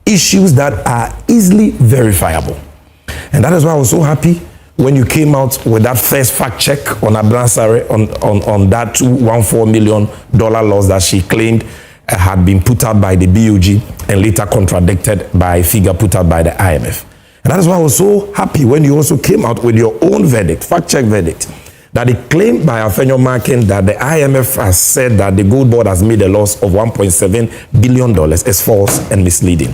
issues that are easily verifiable. And that is why I was so happy when you came out with that first fact check on Abransare on that $214 million loss that she claimed had been put out by the BOG and later contradicted by a figure put out by the IMF. And that is why I was so happy when you also came out with your own verdict, fact check verdict, that it claimed by Afenyo Markin that the IMF has said that the gold board has made a loss of $1.7 billion is false and misleading.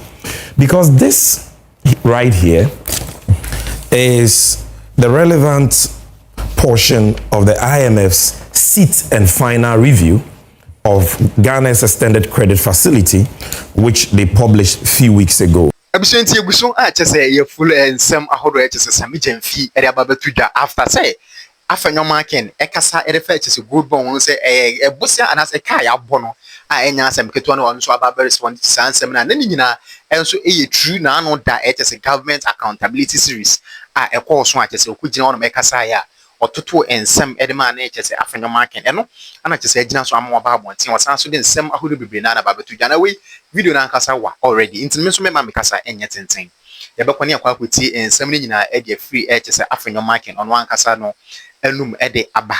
Because this right here is the relevant portion of the IMF's sixth and final review of Ghana's extended credit facility, which they published a few weeks ago. Abusenti eguso a chese ye full ensem ahodo e chese Sammy Gyamfi e aba betuda after say Afenyo Markin ekasa e refer chese gold bond won say e bosia anas e ka ya bono a enya asem keto no so aba respond to ansem na ne nyina enso e true na no da e chese government accountability series a e call so a chese okugina no ekasa ya ototo ensem edema na chese Afenyo Markin eno ana chese agina so amwa ba abonten wasan so de ensem ahodo bebre na aba betuda na we video na nkasa wa already inti me so me ma me kasa enye tenten ya bekwane akwa kwoti ensem ni nyina e de free e chese Afenyo Markin ono ankasa no enum e de aba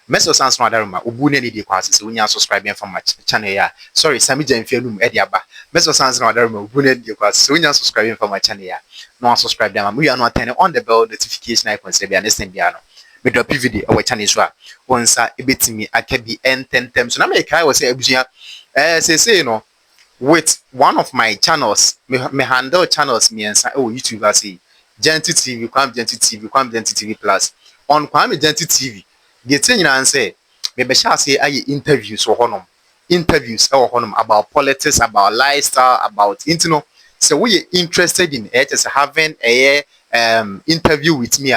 meso sans no adaruma obu ne de kwa se unya subscribe from my channel ya sorry Sammy Gyamfi enum e de aba meso sans no adaruma obu ne de kwa se unya subscribe from my channel ya no subscribe dem we are not turn on the bell notification icon se bia next time bia no me drop video our channel so a wonsa ebetimi akabi n10 so na me kai was say abusia say no with one of my channels, me handle channels me and YouTube I say Gentle TV, Gentle TV Plus. On Kwame Gentle TV, the thing you say, me shall say I interviews or honum. Interviews or honum about politics, about lifestyle, about internet. So we interested in it as having a interview with me.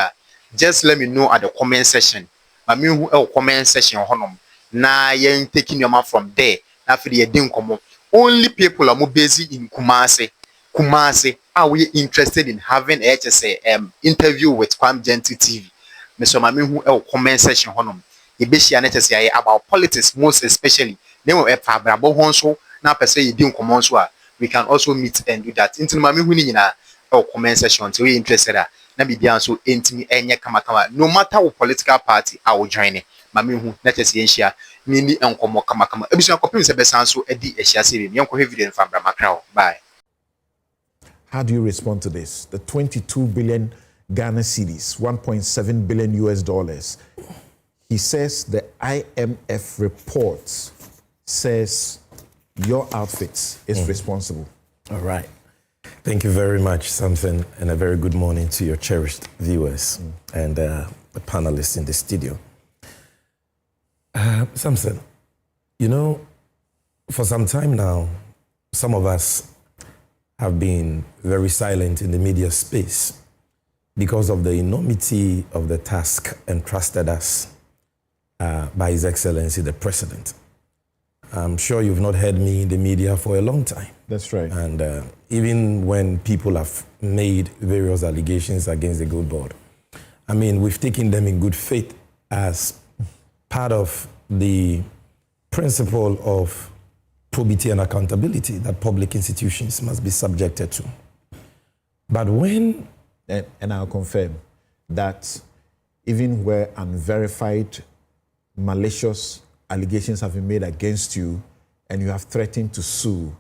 Just let me know at the comment section. I mean comment section honum. Na yen taking your man from there. Na for the din komo. Only people are more busy in Kumasi are we interested in having a interview with Kwame Gentle TV. Mr. Mami who comment section honum. Ibeshi anetesi about politics most especially. Then we have Brabo Honso now per se you didn't come so we can also meet and do that. Into Mami who in our comment section so we interested na be so intimi enye kama no matter what political party I will join it. Mami who netesi enshia nini enkomo kama ebisu akopim se besan so edi ehia se bi enko video in fambra makrao. Bye. How do you respond to this? The 22 billion Ghana cedis, 1.7 billion US dollars. He says the IMF report says your outfit is responsible. All right. Thank you very much, Samson, and a very good morning to your cherished viewers and the panelists in the studio. Samson, you know, for some time now, some of us have been very silent in the media space because of the enormity of the task entrusted us by His Excellency, the President. I'm sure you've not heard me in the media for a long time. That's right. And even when people have made various allegations against the gold board, I mean, we've taken them in good faith as part of the principle of probity and accountability that public institutions must be subjected to. But when... And I'll confirm that even where unverified, malicious allegations have been made against you and you have threatened to sue,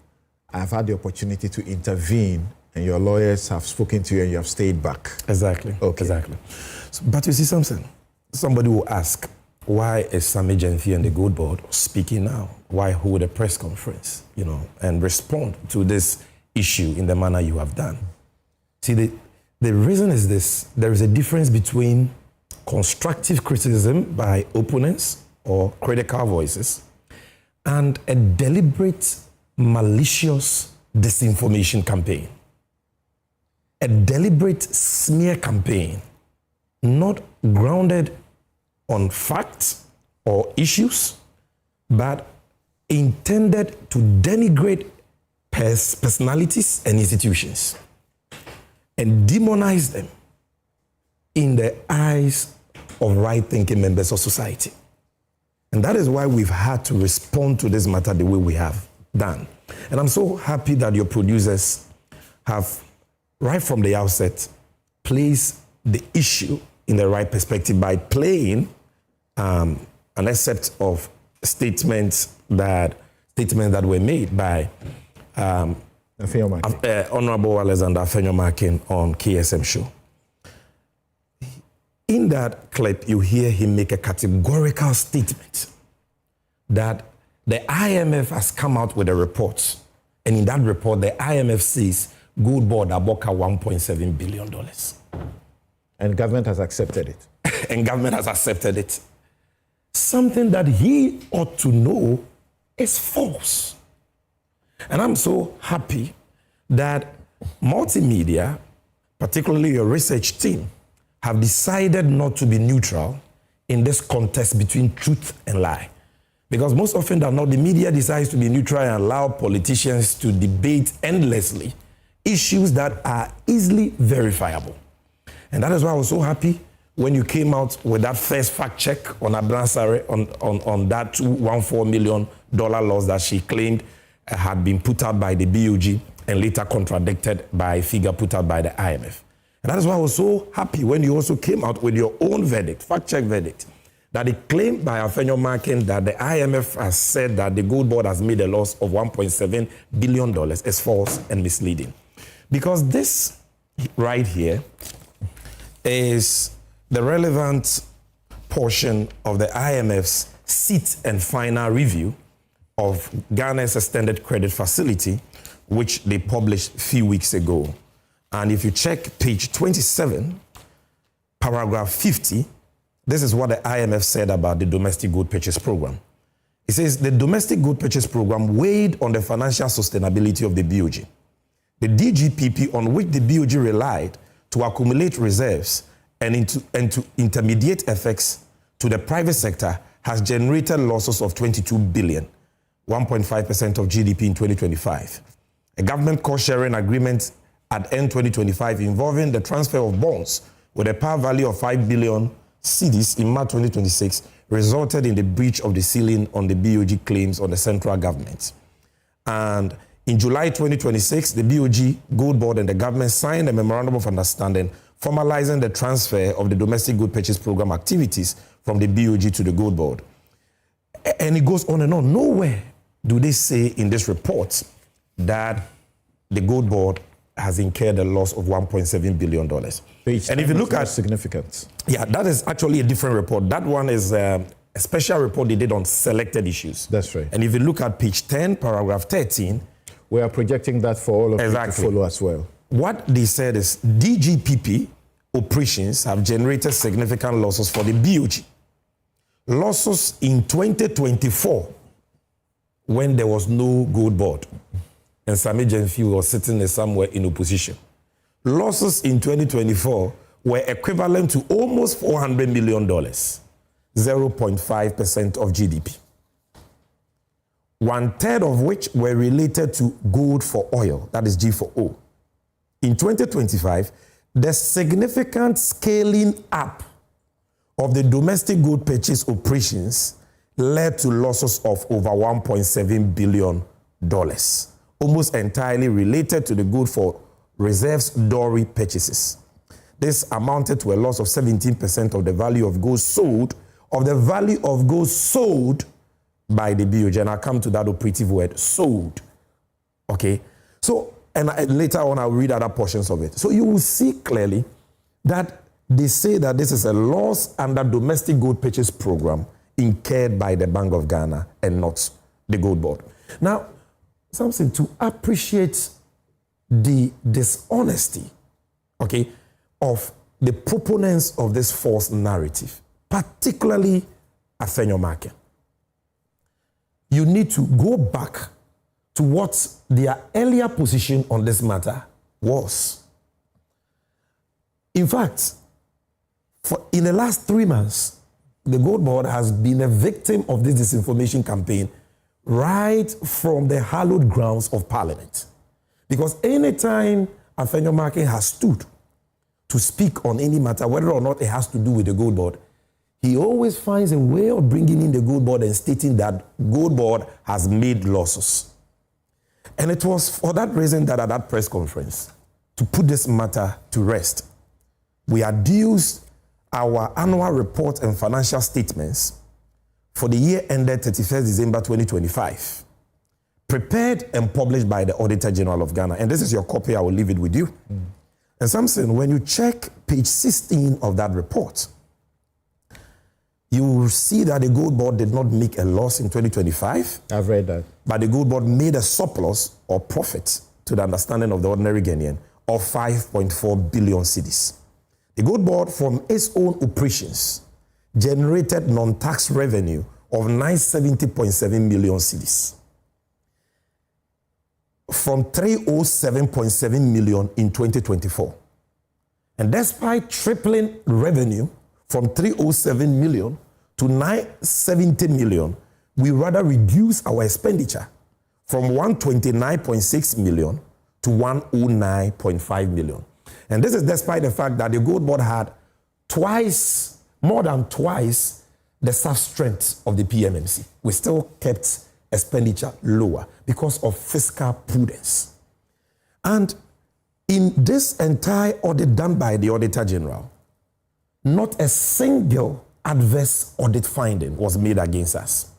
I've had the opportunity to intervene and your lawyers have spoken to you and you have stayed back. Exactly. Okay. Exactly. But you see something, somebody will ask, why is Sammy Gyamfi and the gold board speaking now? Why hold a press conference, you know, and respond to this issue in the manner you have done? See, the reason is this: there is a difference between constructive criticism by opponents or critical voices and a deliberate, malicious disinformation campaign. A deliberate smear campaign, not grounded on facts or issues, but intended to denigrate personalities and institutions and demonize them in the eyes of right-thinking members of society. And that is why we've had to respond to this matter the way we have done. And I'm so happy that your producers have, right from the outset, placed the issue in the right perspective by playing an excerpt of statements that were made by Honorable Alexander Afenyo Markin on KSM show. In that clip, you hear him make a categorical statement that the IMF has come out with a report, and in that report, the IMF says gold board aboka $1.7 billion. And government has accepted it. And government has accepted it. Something that he ought to know is false. And I'm so happy that multimedia, particularly your research team, have decided not to be neutral in this contest between truth and lie. Because most often than not, the media decides to be neutral and allow politicians to debate endlessly issues that are easily verifiable. And that is why I was so happy when you came out with that first fact check on Abransare on that $214 million loss that she claimed had been put out by the BOG and later contradicted by a figure put out by the IMF. And that is why I was so happy when you also came out with your own verdict, fact check verdict, that it claimed by Afenyo Markin that the IMF has said that the gold board has made a loss of $1.7 billion is false and misleading. Because this right here is the relevant portion of the IMF's sit and final review of Ghana's extended credit facility, which they published a few weeks ago. And if you check page 27, paragraph 50, this is what the IMF said about the domestic gold purchase program. It says the domestic gold purchase program weighed on the financial sustainability of the BOG. The DGPP on which the BOG relied to accumulate reserves and to intermediate effects to the private sector has generated losses of 22 billion, 1.5% of GDP in 2025. A government cost-sharing agreement at end 2025 involving the transfer of bonds with a par value of 5 billion cedis in March 2026 resulted in the breach of the ceiling on the BOG claims on the central government. And in July 2026, the BOG Gold Board and the government signed a memorandum of understanding formalizing the transfer of the domestic gold purchase program activities from the BOG to the Gold Board. And it goes on and on. Nowhere do they say in this report that the Gold Board has incurred a loss of $1.7 billion. And if you look at significance. Yeah, that is actually a different report. That one is a special report they did on selected issues. That's right. And if you look at page 10, paragraph 13, we are projecting that for all of you to follow as well. What they said is DGPP operations have generated significant losses for the BOG. Losses in 2024 when there was no gold board and Sammy Gyamfi was sitting there somewhere in opposition. Losses in 2024 were equivalent to almost $400 million, 0.5% of GDP. 1/3 of which were related to gold for oil, that is G4O. In 2025, the significant scaling up of the domestic gold purchase operations led to losses of over $1.7 billion, almost entirely related to the gold for reserves Dory purchases. This amounted to a loss of 17% of the value of gold sold, by the BOG, and I'll come to that operative word, sold. Okay? So, and later on I'll read other portions of it. So you will see clearly that they say that this is a loss under domestic gold purchase program incurred by the Bank of Ghana and not the Gold Board. Now, something to appreciate the dishonesty, okay, of the proponents of this false narrative, particularly Afenyo Markin. You need to go back to what their earlier position on this matter was. In fact, in the last 3 months, the Gold Board has been a victim of this disinformation campaign right from the hallowed grounds of Parliament. Because anytime Afenyo Markin has stood to speak on any matter, whether or not it has to do with the Gold Board, he always finds a way of bringing in the Gold Board and stating that Gold Board has made losses. And it was for that reason that at that press conference, to put this matter to rest, we adduced our annual report and financial statements for the year ended 31st December 2025, prepared and published by the Auditor General of Ghana. And this is your copy, I will leave it with you. And Samson, when you check page 16 of that report, you will see that the Gold Board did not make a loss in 2025. I've read that. But the Gold Board made a surplus or profit, to the understanding of the ordinary Ghanaian, of 5.4 billion cedis. The Gold Board, from its own operations, generated non-tax revenue of 970.7 million cedis from 307.7 million in 2024. And despite tripling revenue from 307 million to 970 million, we rather reduce our expenditure from 129.6 million to 109.5 million. And this is despite the fact that the Gold Board had more than twice the staff strength of the PMMC. We still kept expenditure lower because of fiscal prudence. And in this entire audit done by the Auditor General, not a single adverse audit finding was made against us.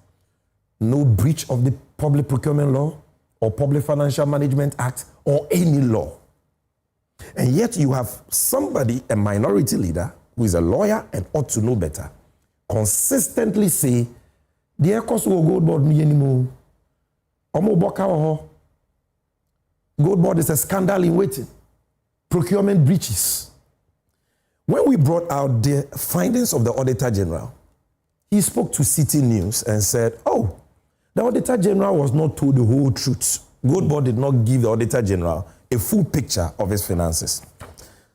No breach of the Public Procurement Law or Public Financial Management Act or any law. And yet you have somebody, a minority leader, who is a lawyer and ought to know better, consistently say, the ECOS will Gold Board me anymore. Gold Board is a scandal in waiting. Procurement breaches. When we brought out the findings of the Auditor General, he spoke to City News and said, oh, the Auditor General was not told the whole truth. Gold Board did not give the Auditor General a full picture of his finances.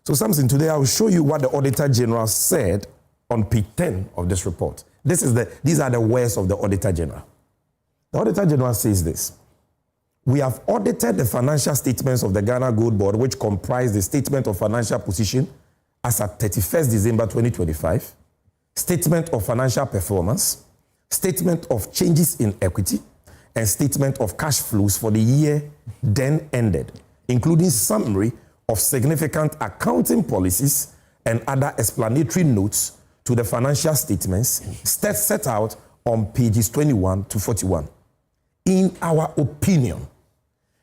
So Samson, today I will show you what the Auditor General said on page 10 of this report. These are the words of the Auditor General. The Auditor General says this: we have audited the financial statements of the Ghana Gold Board, which comprise the statement of financial position as at 31st December 2025, statement of financial performance, statement of changes in equity, and statement of cash flows for the year then ended, including summary of significant accounting policies and other explanatory notes to the financial statements set out on pages 21 to 41. In our opinion,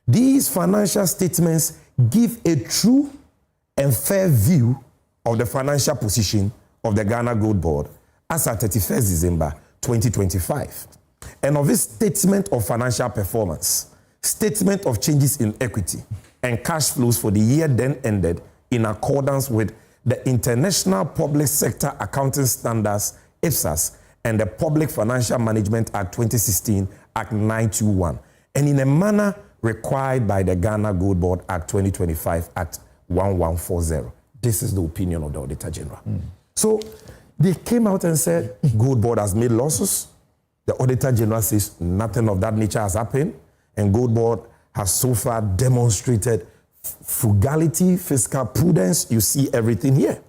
these financial statements give a true and fair view of the financial position of the Ghana Gold Board as at 31st December 2025, and of its statement of financial performance, statement of changes in equity, and cash flows for the year then ended in accordance with the International Public Sector Accounting Standards, IPSAS, and the Public Financial Management Act 2016, Act 921, and in a manner required by the Ghana Gold Board Act 2025, Act 1140. This is the opinion of the Auditor General. So they came out and said, Gold Board has made losses. The Auditor General says nothing of that nature has happened, and Gold Board has so far demonstrated frugality, fiscal prudence. You see everything here.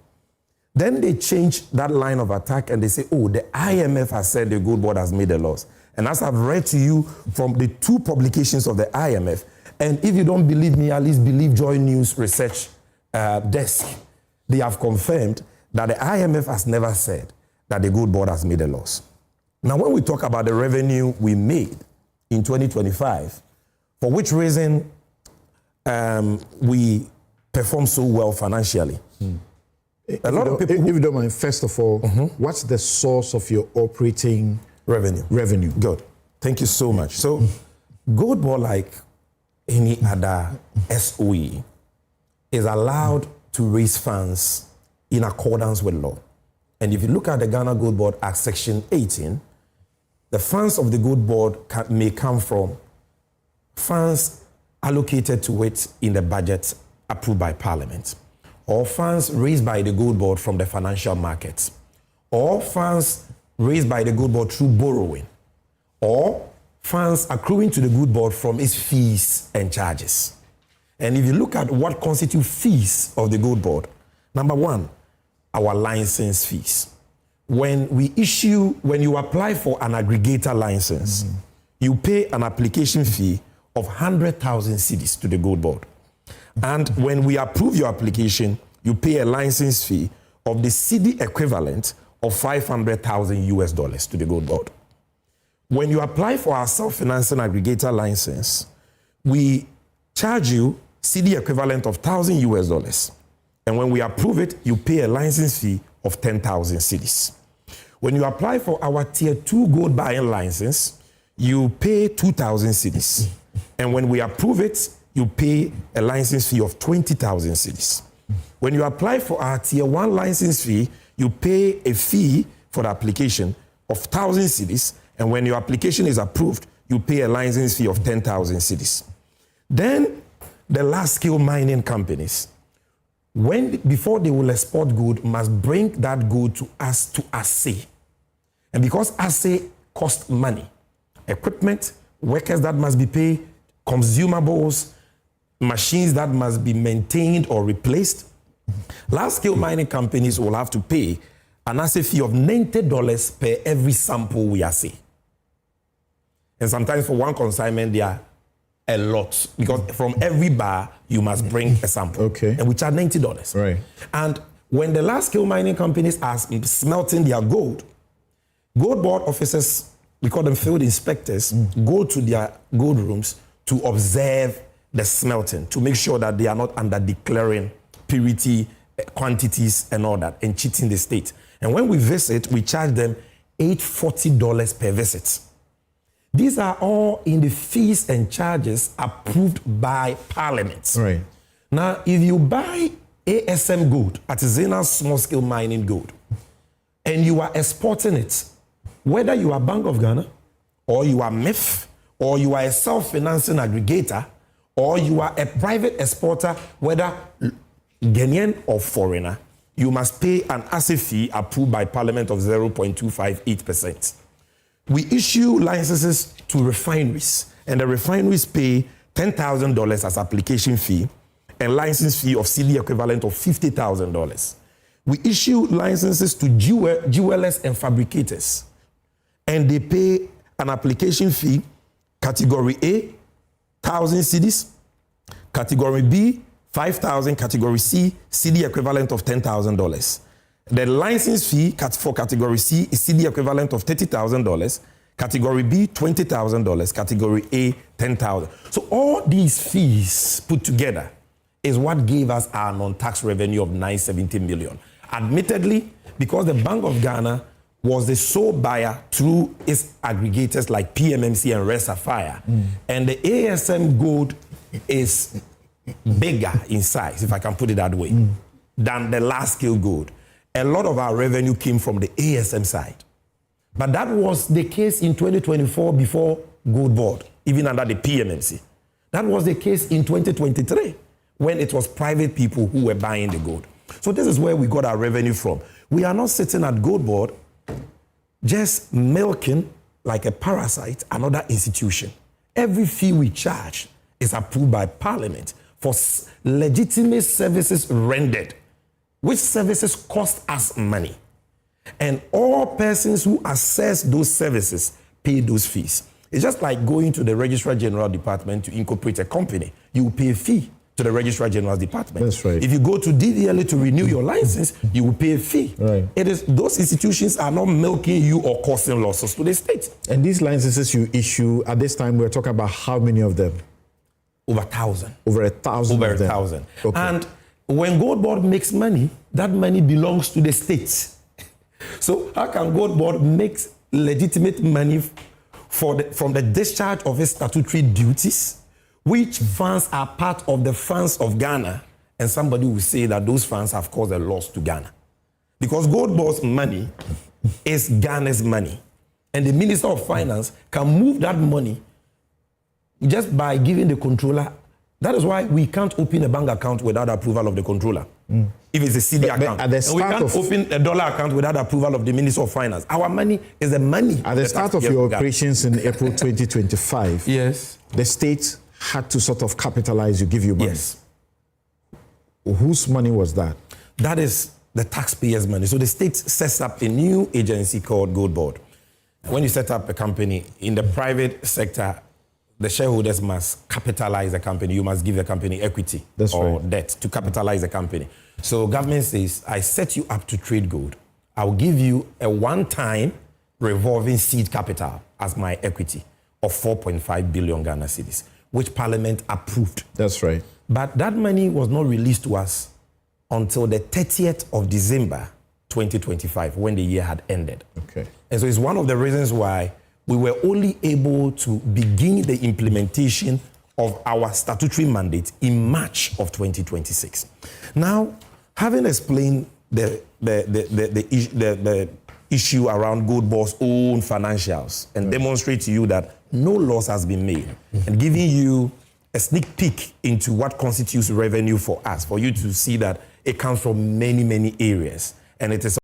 Then they change that line of attack and they say, oh, the IMF has said the Gold Board has made a loss. And as I've read to you from the two publications of the IMF, and if you don't believe me, at least believe Joy News Research Desk, they have confirmed that the IMF has never said that the Gold Board has made a loss. Now, when we talk about the revenue we made in 2025, for which reason we perform so well financially. A lot of people, if you don't mind, first of all, what's the source of your operating revenue? Good. Thank you so much. So, Gold Board, like any other SOE, is allowed to raise funds in accordance with law. And if you look at the Ghana Gold Board Act Section 18, the funds of the Gold Board may come from funds allocated to it in the budget approved by Parliament, or funds raised by the Gold Board from the financial markets, or funds raised by the Gold Board through borrowing, or funds accruing to the Gold Board from its fees and charges. And if you look at what constitutes fees of the Gold Board, number one, our license fees. When you apply for an aggregator license, you pay an application fee of 100,000 cedis to the Gold Board. And when we approve your application, you pay a license fee of the cedi equivalent of 500,000 US dollars to the Gold Board. When you apply for our self-financing aggregator license, we charge you cedi equivalent of 1,000 US dollars. And when we approve it, you pay a license fee of 10,000 cedis. When you apply for our Tier 2 gold buying license, you pay 2,000 cedis. And when we approve it, you pay a license fee of 20,000 cedis. When you apply for our Tier 1 license fee, you pay a fee for the application of 1,000 cedis. And when your application is approved, you pay a license fee of 10,000 cedis. Then the large-scale mining companies, before they will export gold, must bring that gold to us to assay. And because assay costs money, equipment, workers that must be paid, consumables, machines that must be maintained or replaced, large-scale mining companies will have to pay an assay fee of $90 per every sample we assay. And sometimes for one consignment, they are a lot, because from every bar, you must bring a sample. Okay. And we charge $90. Right. And when the large-scale mining companies are smelting their gold, Gold Board officers, we call them field inspectors, go to their gold rooms to observe the smelting, to make sure that they are not under declaring purity, quantities, and all that, and cheating the state. And when we visit, we charge them $840 per visit. These are all in the fees and charges approved by Parliament. Right. Now, if you buy ASM gold, artisanal small-scale mining gold, and you are exporting it, whether you are Bank of Ghana, or you are MIF, or you are a self-financing aggregator, or you are a private exporter, whether Ghanaian or foreigner, you must pay an assay fee approved by Parliament of 0.258%. We issue licenses to refineries, and the refineries pay $10,000 as application fee and license fee of cedi equivalent of $50,000. We issue licenses to jewelers and fabricators, and they pay an application fee, category A, 1,000 cedis, category B, 5,000, category C, cedi equivalent of $10,000. The license fee for category C is cedi equivalent of $30,000, category B, $20,000, category A, $10,000. So all these fees put together is what gave us our non-tax revenue of $970 million. Admittedly, because the Bank of Ghana was the sole buyer through its aggregators like PMMC and Red Sapphire, and the ASM gold is bigger in size, if I can put it that way, than the large-scale gold. A lot of our revenue came from the ASM side. But that was the case in 2024 before Gold Board, even under the PMMC. That was the case in 2023 when it was private people who were buying the gold. So this is where we got our revenue from. We are not sitting at Gold Board just milking like a parasite another institution. Every fee we charge is approved by Parliament for legitimate services rendered, which services cost us money. And all persons who access those services pay those fees. It's just like going to the Registrar General Department to incorporate a company. You will pay a fee to the Registrar General's Department. That's right. If you go to DVLA to renew your license, you will pay a fee. Right. It is, those institutions are not milking you or causing losses to the state. And these licenses you issue, at this time, we're talking about how many of them? Over 1,000. Over 1,000 Over of them. 1,000. Okay. And when Gold Board makes money, that money belongs to the state. So how can Gold Board make legitimate money from the discharge of its statutory duties, which funds are part of the funds of Ghana, and somebody will say that those funds have caused a loss to Ghana? Because Gold Board's money is Ghana's money, and the Minister of Finance can move that money just by giving the controller. That is why we can't open a bank account without approval of the controller. If it's a CD account. At the And we start can't open a dollar account without approval of the Minister of Finance. Our money is the money. At the start of your operations in April 2025, yes, the state had to sort of capitalize you, give you money. yes, Whose money was that? that is the taxpayers' money. So the state sets up a new agency called Gold Board. When you set up a company in the private sector, the shareholders must capitalize the company. You must give the company equity debt to capitalize the company. So government says, I set you up to trade gold. I'll give you a one-time revolving seed capital as my equity of 4.5 billion Ghana cedis, which Parliament approved. That's right. But that money was not released to us until the 30th of December 2025, when the year had ended. Okay. And so it's one of the reasons why we were only able to begin the implementation of our statutory mandate in March of 2026. Now, having explained the issue around Goldbod's own financials and demonstrate to you that no loss has been made, and giving you a sneak peek into what constitutes revenue for us, for you to see that it comes from many, many areas, and it is